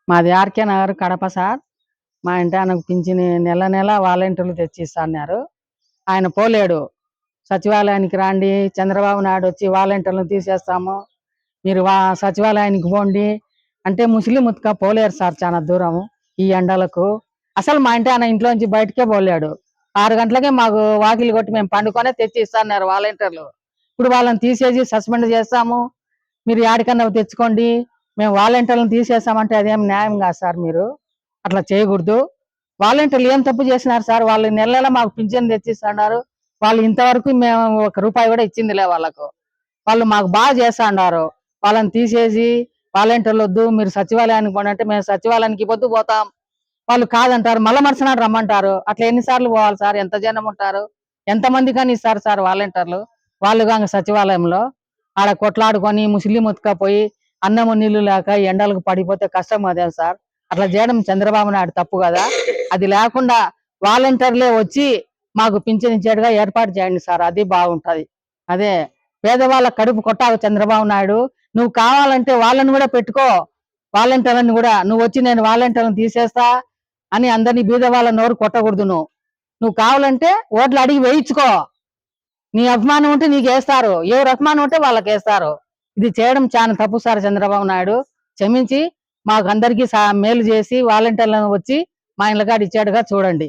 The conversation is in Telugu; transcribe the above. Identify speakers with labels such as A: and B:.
A: మాది ఆర్కే నగర్ కడప సార్. మా ఇంటి ఆయనకు పింఛని నెల నెల వాలంటీర్లు తెచ్చి ఇస్తున్నారు. ఆయన పోలేడు. సచివాలయానికి రాండి, చంద్రబాబు నాయుడు వచ్చి వాలంటీర్లను తీసేస్తాము, మీరు సచివాలయానికి పోండి అంటే ముస్లిం ఉత్క పోలేరు సార్. చాలా దూరం ఈ ఎండలకు. అసలు మా ఇంటి ఆయన ఇంట్లోంచి బయటకే పోలేడు. 6 గంటలకే మాకు వాకిలి కొట్టి మేము పండుకొనే తెచ్చి ఇస్తున్నారు వాలంటీర్లు. ఇప్పుడు వాళ్ళని తీసేసి సస్పెండ్ చేస్తాము, మీరు యాడికన్నా తెచ్చుకోండి, మేము వాలంటీర్లను తీసేస్తామంటే అదేం న్యాయం కాదు సార్. మీరు అట్లా చేయకూడదు. వాలంటీర్లు ఏం తప్పు చేసినారు సార్? వాళ్ళు నెల నెల మాకు పింఛన్ తెచ్చిస్తున్నారు. వాళ్ళు ఇంతవరకు మేము 1 రూపాయి కూడా ఇచ్చిందిలే వాళ్ళకు. వాళ్ళు మాకు బాగా చేస్తున్నారు. వాళ్ళని తీసేసి వాలంటీర్లు వద్దు, మీరు సచివాలయానికి పోండి అంటే మేము సచివాలయానికి పొద్దు పోతాం, వాళ్ళు కాదంటారు. మళ్ళా మరుసనాడు రమ్మంటారు. అట్లా ఎన్నిసార్లు పోవాలి సార్? ఎంత జనం ఉంటారు? ఎంతమంది కానీ ఇస్తారు సార్ వాలంటీర్లు? వాళ్ళు కానీ సచివాలయంలో ఆడ కొట్లాడుకొని ముస్లిం ఉతకపోయి అన్నము నీళ్లు లేక ఎండలకు పడిపోతే కష్టం అదే సార్. అట్లా చేయడం చంద్రబాబు నాయుడు తప్పు కదా. అది లేకుండా వాలంటీర్లే వచ్చి మాకు పింఛన్ ఇచ్చేట్టుగా ఏర్పాటు చేయండి సార్. అది బాగుంటది. అదే పేదవాళ్ళ కడుపు కొట్టావు చంద్రబాబు నాయుడు. నువ్వు కావాలంటే వాళ్ళని కూడా పెట్టుకో, వాలంటీర్లను కూడా. నువ్వు వచ్చి నేను వాలంటీర్లను తీసేస్తా అని అందరినీ బీద వాళ్ళ నోరు కొట్టకూడదు. నువ్వు కావాలంటే ఓట్లు అడిగి వేయించుకో. నీ అభిమానం ఉంటే నీకు వేస్తారు, ఎవరు అభిమానం ఉంటే వాళ్ళకి వేస్తారు. ఇది చేయడం చాలా తప్పు సార్. చంద్రబాబు నాయుడు క్షమించి మాకు అందరికీ మేలు చేసి వాలంటీర్లను వచ్చి మా ఇళ్ళకాడ ఇచ్చేట్టుగా చూడండి.